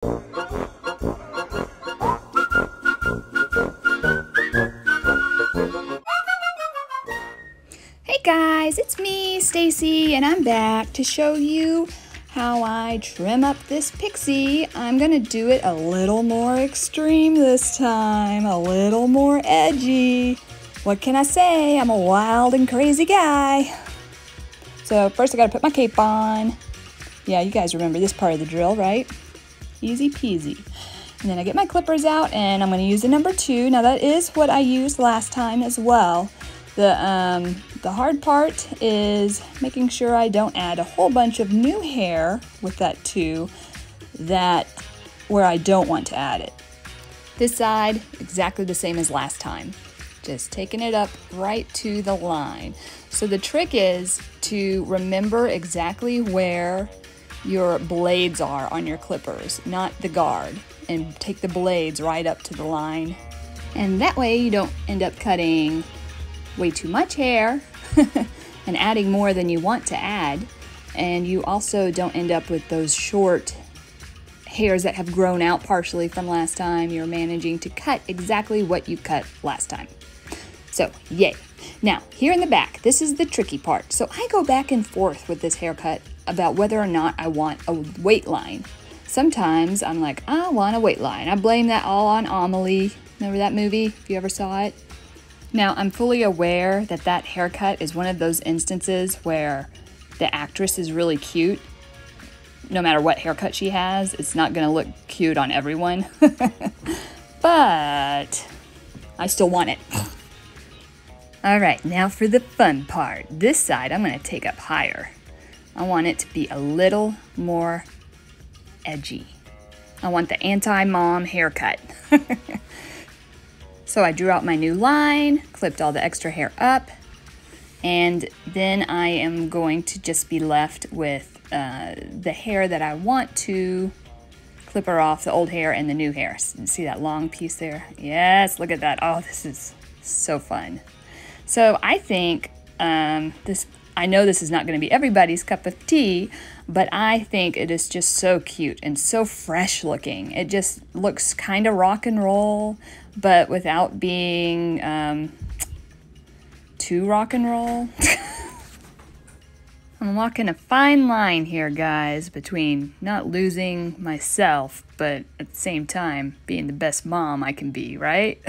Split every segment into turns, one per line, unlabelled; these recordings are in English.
Hey guys, it's me, Stacy, and I'm back to show you how I trim up this pixie. I'm gonna do it a little more extreme this time, a little more edgy. What can I say? I'm a wild and crazy guy. So first I gotta put my cape on. Yeah, you guys remember this part of the drill, right? Easy peasy. And then I get my clippers out and I'm gonna use the number 2. Now that is what I used last time as well. The hard part is making sure I don't add a whole bunch of new hair with that 2 where I don't want to add it. This side, exactly the same as last time. Just taking it up right to the line. So the trick is to remember exactly where your blades are on your clippers, not the guard, and take the blades right up to the line. And that way you don't end up cutting way too much hair and adding more than you want to add, and you also don't end up with those short hairs that have grown out partially from last time. You're managing to cut exactly what you cut last time. So yay. Now here in the back, this is the tricky part. So I go back and forth with this haircut about whether or not I want a weight line. Sometimes I'm like, I want a weight line. I blame that all on Amelie. Remember that movie, if you ever saw it? Now, I'm fully aware that that haircut is one of those instances where the actress is really cute. No matter what haircut she has, it's not going to look cute on everyone. But I still want it. All right, now for the fun part. This side I'm going to take up higher. I want it to be a little more edgy. I want the anti-mom haircut. So I drew out my new line, clipped all the extra hair up, and then I am going to just be left with the hair that I want to clipper off, the old hair and the new hair. See that long piece there? Yes, look at that. Oh, this is so fun. So I think I know this is not going to be everybody's cup of tea, but I think it is just so cute and so fresh looking. It just looks kind of rock and roll, but without being too rock and roll. I'm walking a fine line here, guys, between not losing myself, but at the same time being the best mom I can be, right?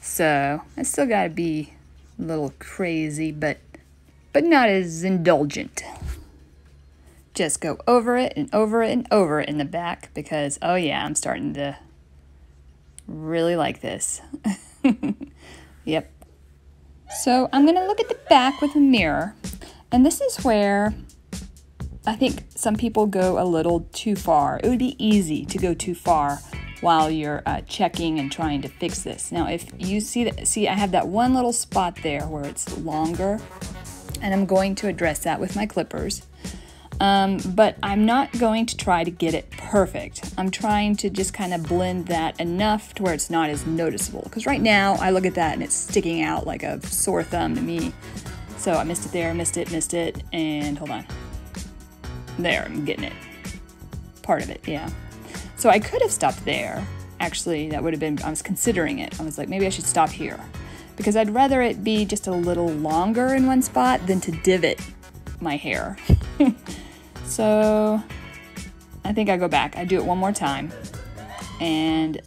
So I still gotta be a little crazy, but not as indulgent. Just go over it and over it and over it in the back because, oh yeah, I'm starting to really like this. Yep. So I'm gonna look at the back with a mirror, and this is where I think some people go a little too far. It would be easy to go too far while you're checking and trying to fix this. Now, if you see I have that one little spot there where it's longer, and I'm going to address that with my clippers. But I'm not going to try to get it perfect. I'm trying to just kind of blend that enough to where it's not as noticeable. Because right now, I look at that and it's sticking out like a sore thumb to me. So I missed it there, missed it, and hold on. There, I'm getting it. Part of it, yeah. So I could have stopped there. Actually, that would have been, I was considering it. I was like, maybe I should stop here. Because I'd rather it be just a little longer in one spot than to divot my hair. So I think I go back. I do it one more time. And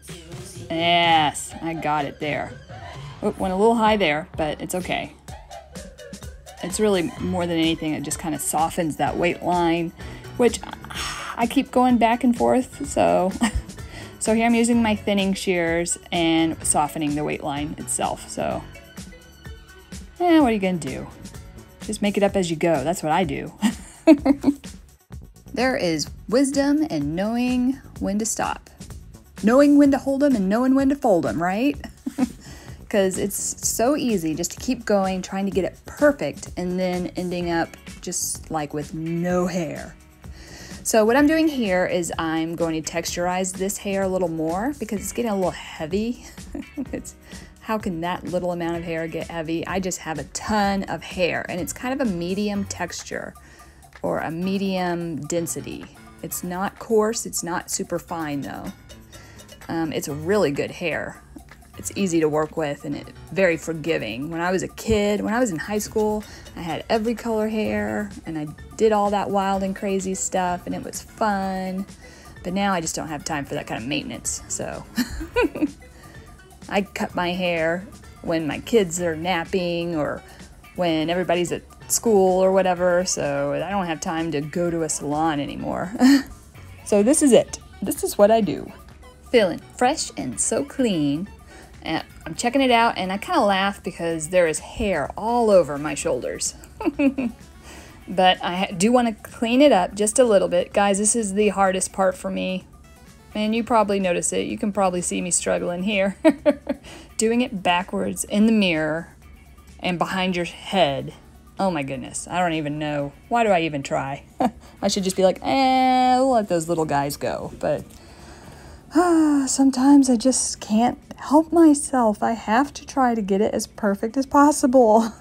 yes, I got it there. Oh, went a little high there, but it's okay. It's really more than anything, it just kind of softens that weight line, which I keep going back and forth. So here I'm using my thinning shears and softening the weight line itself. So, what are you gonna do? Just make it up as you go. That's what I do. There is wisdom in knowing when to stop. Knowing when to hold them and knowing when to fold them, right? Because it's so easy just to keep going, trying to get it perfect, and then ending up just like with no hair. So what I'm doing here is I'm going to texturize this hair a little more because it's getting a little heavy. How can that little amount of hair get heavy? I just have a ton of hair, and it's kind of a medium texture or a medium density. It's not coarse, it's not super fine though. It's a really good hair. It's easy to work with and very forgiving. When I was a kid, when I was in high school, I had every color hair and I did all that wild and crazy stuff and it was fun. But now I just don't have time for that kind of maintenance, so. I cut my hair when my kids are napping or when everybody's at school or whatever, so I don't have time to go to a salon anymore. So this is it. This is what I do. Feeling fresh and so clean. And I'm checking it out and I kind of laugh because there is hair all over my shoulders. But I do want to clean it up just a little bit. Guys, this is the hardest part for me. And you probably notice it. You can probably see me struggling here. Doing it backwards in the mirror and behind your head. Oh my goodness. I don't even know. Why do I even try? I should just be like, we'll let those little guys go. But sometimes I just can't help myself. I have to try to get it as perfect as possible.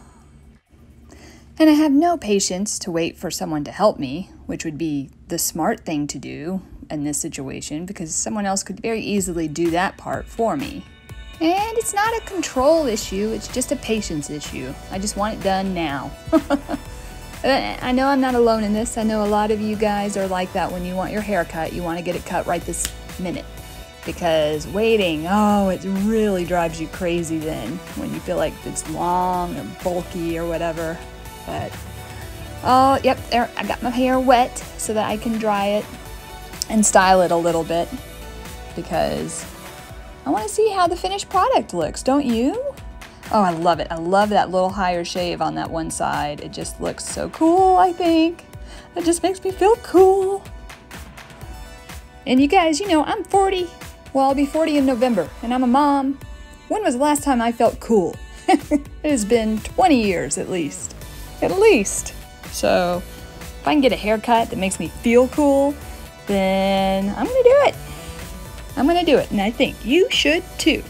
And I have no patience to wait for someone to help me, which would be the smart thing to do in this situation because someone else could very easily do that part for me. And it's not a control issue, it's just a patience issue. I just want it done now. I know I'm not alone in this. I know a lot of you guys are like that when you want your hair cut. You want to get it cut right this minute. Because waiting, it really drives you crazy then when you feel like it's long or bulky or whatever. But, yep, there, I got my hair wet so that I can dry it and style it a little bit because I want to see how the finished product looks, don't you? Oh, I love it. I love that little higher shave on that one side. It just looks so cool, I think. It just makes me feel cool. And you guys, you know, I'm 40. Well, I'll be 40 in November, and I'm a mom. When was the last time I felt cool? It has been 20 years at least. At least. So, if I can get a haircut that makes me feel cool, then I'm gonna do it. I'm gonna do it, and I think you should too.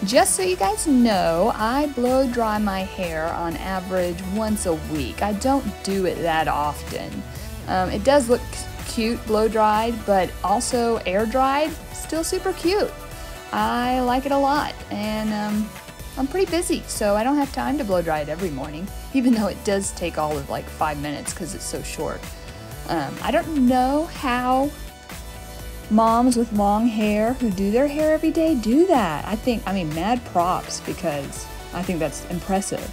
Just so you guys know, I blow dry my hair on average once a week. I don't do it that often. It does look cute blow dried, but also air dried, still super cute. I like it a lot, and I'm pretty busy, so I don't have time to blow dry it every morning, even though it does take all of like 5 minutes because it's so short. I don't know how moms with long hair who do their hair every day do that. I mean, mad props because I think that's impressive.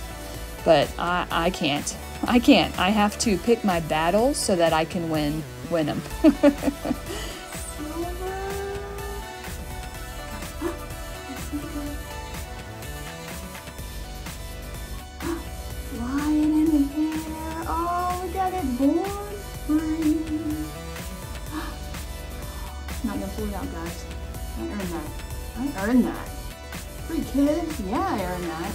But I can't. I can't. I have to pick my battles so that I can win them. Lion in the hair. Oh, we got it born free. Not gonna pull it out, guys. I earned that. I earned that. Free kids? Yeah, I earned that.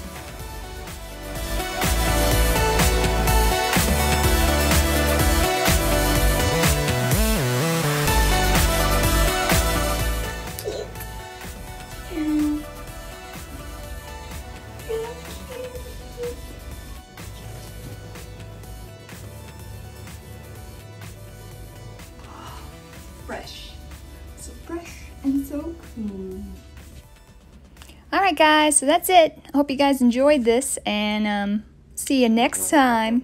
Fresh. So fresh and so clean. Alright guys, so that's it. I hope you guys enjoyed this and see you next time.